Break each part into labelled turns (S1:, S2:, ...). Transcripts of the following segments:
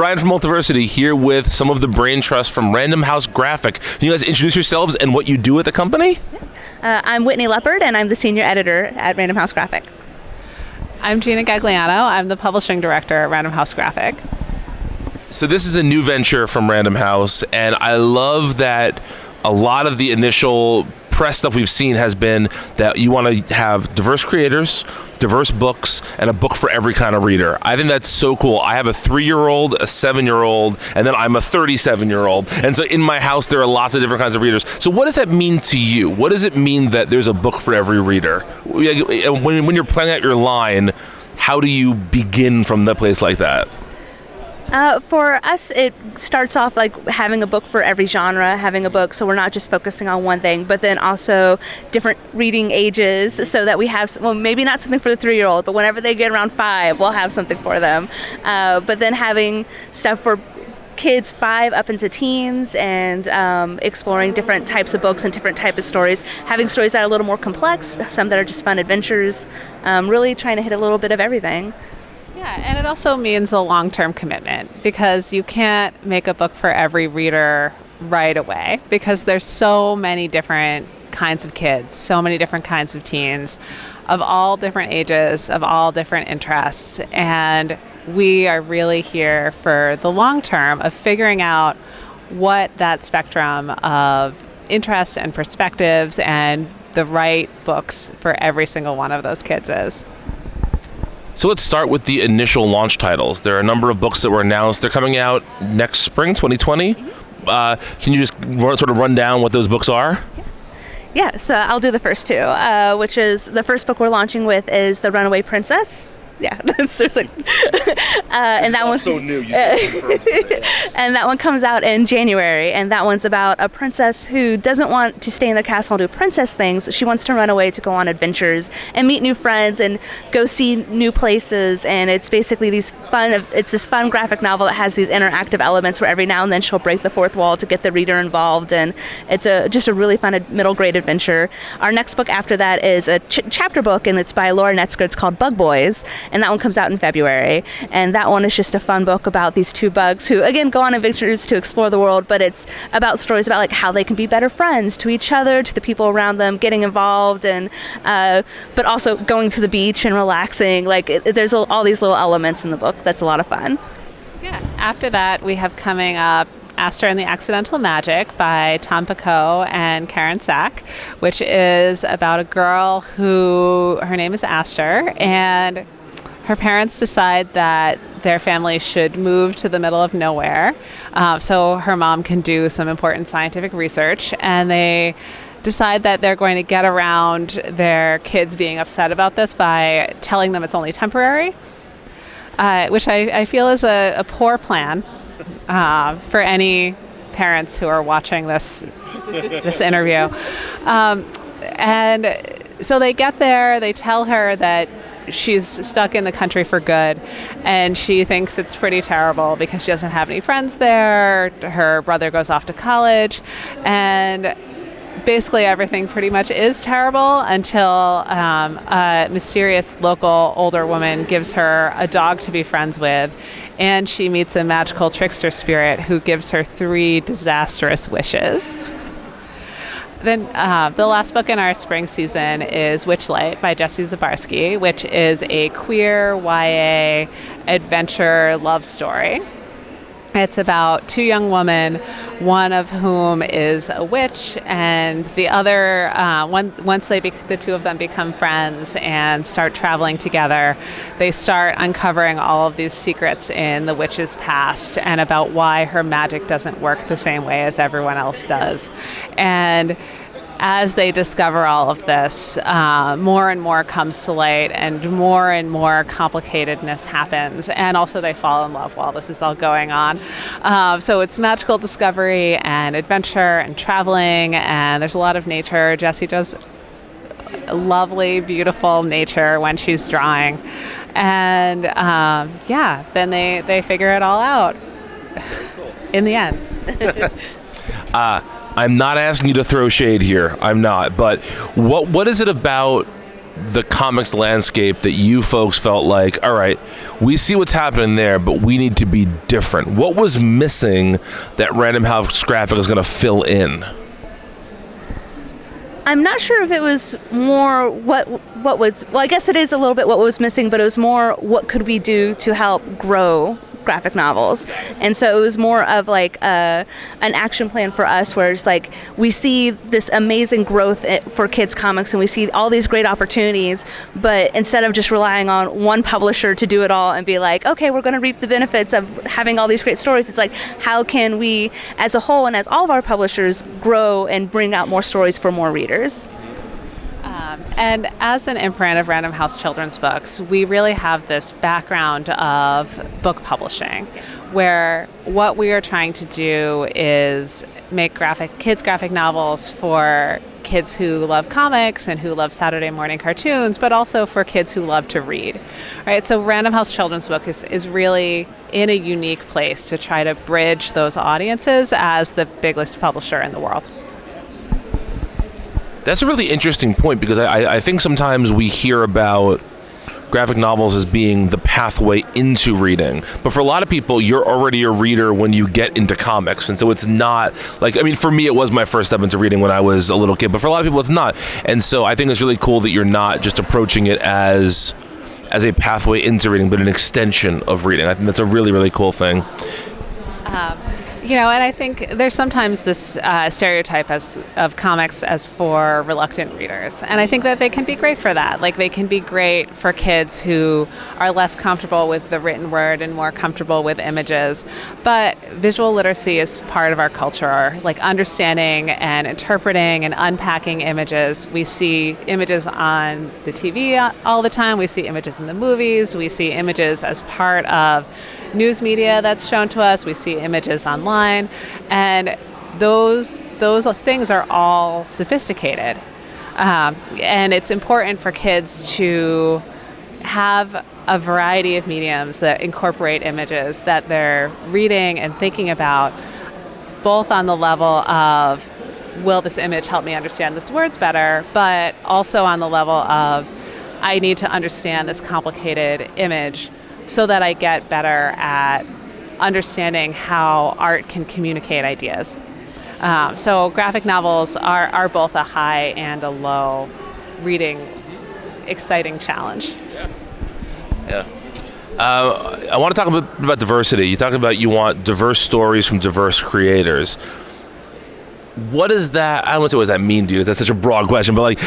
S1: Ryan from Multiversity here with some of the brain trust from Random House Graphic. Can you guys introduce yourselves and what you do at the company?
S2: I'm Whitney Leopard, and I'm the senior editor at Random House Graphic.
S3: I'm Gina Gagliano. I'm the publishing director at Random House Graphic.
S1: So this is a new venture from Random House, and I love that a lot of the initial press stuff we've seen has been that you want to have diverse creators, diverse books, and a book for every kind of reader. I think that's so cool. I have a 3-year-old, a 7-year-old, and then I'm a 37-year-old. And so in my house, there are lots of different kinds of readers. So what does that mean to you? What does it mean that there's a book for every reader? When you're planning out your line, how do you begin from that place like that?
S2: For us, it starts off like having a book for every genre, having a book so we're not just focusing on one thing, but then also different reading ages so that we have, well, maybe not something for the 3-year-old, but whenever they get around 5, we'll have something for them. But then having stuff for kids 5 up into teens and exploring different types of books and different types of stories, having stories that are a little more complex, some that are just fun adventures, really trying to hit a little bit of everything.
S3: Yeah, and it also means a long-term commitment because you can't make a book for every reader right away because there's so many different kinds of kids, so many different kinds of teens of all different ages, of all different interests, and we are really here for the long term of figuring out what that spectrum of interests and perspectives and the right books for every single one of those kids is.
S1: So let's start with the initial launch titles. There are a number of books that were announced. They're coming out next spring, 2020. Can you just sort of run down what those books are?
S2: Yeah, so I'll do the first two, which is the first book we're launching with is The Runaway Princess. Yeah, seriously. And that one's
S1: so new. You
S2: and that one comes out in January, and that one's about a princess who doesn't want to stay in the castle and do princess things. She wants to run away to go on adventures and meet new friends and go see new places. And it's basically this fun graphic novel that has these interactive elements where every now and then she'll break the fourth wall to get the reader involved, and it's just a really fun middle grade adventure. Our next book after that is a chapter book, and it's by Laura Netzger. It's called Bug Boys. And that one comes out in February. And that one is just a fun book about these 2 bugs who, again, go on adventures to explore the world, but it's about stories about like how they can be better friends to each other, to the people around them, getting involved, and but also going to the beach and relaxing. There's all these little elements in the book that's a lot of fun.
S3: Yeah. After that, we have coming up Aster and the Accidental Magic by Tom Picot and Karen Sack, which is about a girl who, her name is Aster, and her parents decide that their family should move to the middle of nowhere so her mom can do some important scientific research, and they decide that they're going to get around their kids being upset about this by telling them it's only temporary, which I feel is a poor plan for any parents who are watching this interview. And so they get there, they tell her that she's stuck in the country for good, and she thinks it's pretty terrible because she doesn't have any friends there. Her brother goes off to college, and basically everything pretty much is terrible until a mysterious local older woman gives her a dog to be friends with, and she meets a magical trickster spirit who gives her 3 disastrous wishes. Then the last book in our spring season is Witchlight by Jessie Zabarski, which is a queer YA adventure love story. It's about 2 young women, one of whom is a witch, and the other, once the 2 of them become friends and start traveling together, they start uncovering all of these secrets in the witch's past and about why her magic doesn't work the same way as everyone else does. And as they discover all of this, more and more comes to light and more complicatedness happens. And also they fall in love while this is all going on. So it's magical discovery and adventure and traveling, and there's a lot of nature. Jessie does lovely, beautiful nature when she's drawing. And then they figure it all out in the end.
S1: I'm not asking you to throw shade here. I'm not. But what is it about the comics landscape that you folks felt like, all right, we see what's happening there, but we need to be different? What was missing that Random House Graphic is going to fill in?
S2: I'm not sure if it was more what was, well, I guess it is a little bit what was missing, but it was more what could we do to help grow graphic novels. And so it was more of like an action plan for us, where it's like we see this amazing growth for kids comics and we see all these great opportunities, but instead of just relying on one publisher to do it all and be like, okay, we're going to reap the benefits of having all these great stories, it's like, how can we as a whole and as all of our publishers grow and bring out more stories for more readers?
S3: And as an imprint of Random House Children's Books, we really have this background of book publishing, where what we are trying to do is make kids graphic novels for kids who love comics and who love Saturday morning cartoons, but also for kids who love to read. Right? So Random House Children's Book is really in a unique place to try to bridge those audiences as the biggest publisher in the world.
S1: That's a really interesting point, because I think sometimes we hear about graphic novels as being the pathway into reading. But for a lot of people, you're already a reader when you get into comics. And so it's not like, I mean, for me, it was my first step into reading when I was a little kid, but for a lot of people, it's not. And so I think it's really cool that you're not just approaching it as a pathway into reading, but an extension of reading. I think that's a really, really cool thing.
S3: And I think there's sometimes this stereotype of comics as for reluctant readers. And I think that they can be great for that. Like, they can be great for kids who are less comfortable with the written word and more comfortable with images. But visual literacy is part of our culture, like understanding and interpreting and unpacking images. We see images on the TV all the time. We see images in the movies. We see images as part of news media that's shown to us. We see images online, and those things are all sophisticated, and it's important for kids to have a variety of mediums that incorporate images that they're reading and thinking about, both on the level of, will this image help me understand this words better, but also on the level of, I need to understand this complicated image so that I get better at understanding how art can communicate ideas. So graphic novels are both a high and a low reading, exciting challenge.
S1: Yeah. I want to talk about diversity. You talked about you want diverse stories from diverse creators. What is that? I don't want to say what does that mean to you. That's such a broad question, but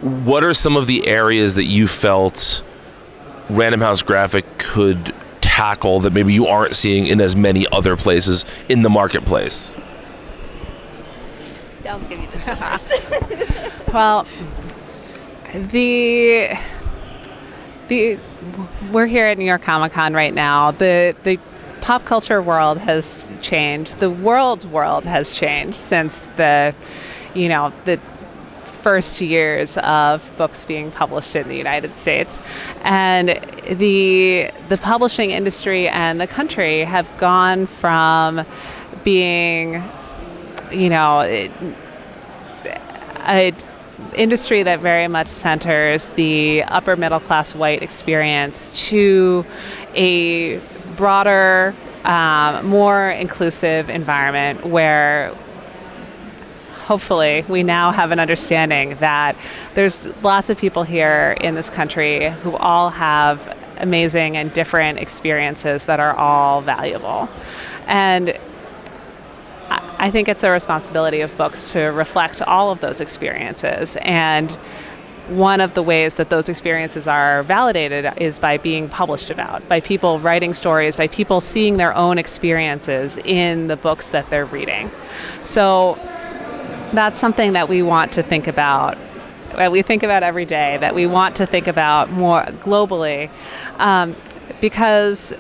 S1: what are some of the areas that you felt Random House Graphic could tackle that maybe you aren't seeing in as many other places in the marketplace?
S2: I'll give you this one first.
S3: Well, we're here at New York Comic Con right now. The pop culture world has changed. The world has changed since the first years of books being published in the United States. And the publishing industry and the country have gone from being, an industry that very much centers the upper middle class white experience to a broader, more inclusive environment where hopefully we now have an understanding that there's lots of people here in this country who all have amazing and different experiences that are all valuable. And I think it's a responsibility of books to reflect all of those experiences. And one of the ways that those experiences are validated is by being published about, by people writing stories, by people seeing their own experiences in the books that they're reading. So that's something that we want to think about, that we think about every day, that we want to think about more globally, because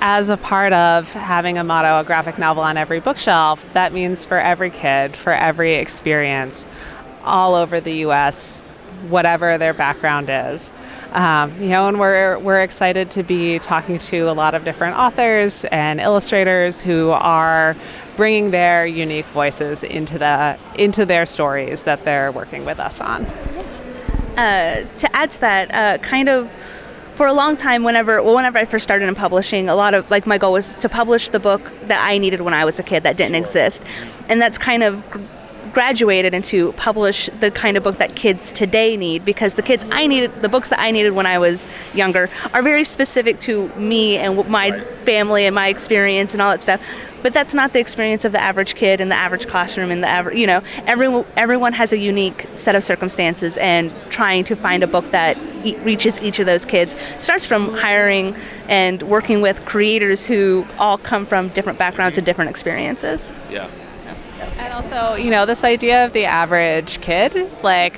S3: as a part of having a motto, a graphic novel on every bookshelf, that means for every kid, for every experience, all over the U.S., whatever their background is. And we're excited to be talking to a lot of different authors and illustrators who are bringing their unique voices into their stories that they're working with us on.
S2: to add to that, kind of for a long time, whenever I first started in publishing, a lot of like my goal was to publish the book that I needed when I was a kid that didn't exist, and that's kind of graduated into publish the kind of book that kids today need, because the books that I needed when I was younger are very specific to me and my family and my experience and all that stuff. But that's not the experience of the average kid in the average classroom, and the average, everyone has a unique set of circumstances, and trying to find a book that reaches each of those kids starts from hiring and working with creators who all come from different backgrounds and different experiences.
S1: Yeah.
S3: And also, this idea of the average kid, the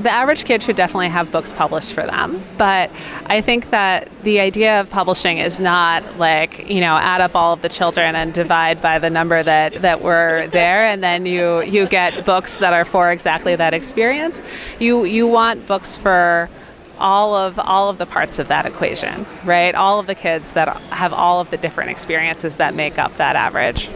S3: average kid should definitely have books published for them. But I think that the idea of publishing is not add up all of the children and divide by the number that were there, and then you get books that are for exactly that experience. You want books for all of the parts of that equation, right? All of the kids that have all of the different experiences that make up that average.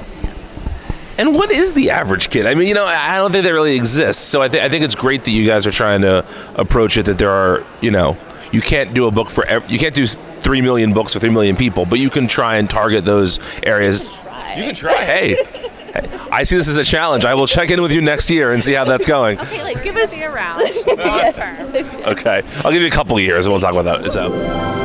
S1: And what is the average kid? I mean, I don't think that really exists. So I think it's great that you guys are trying to approach it, that there are, you can't do a book you can't do 3 million books for 3 million people, but you can try and target those areas. You can try. Hey, I see this as a challenge. I will check in with you next year and see how that's going.
S3: Okay, give us around long term.
S1: Okay, I'll give you a couple of years and we'll talk about that.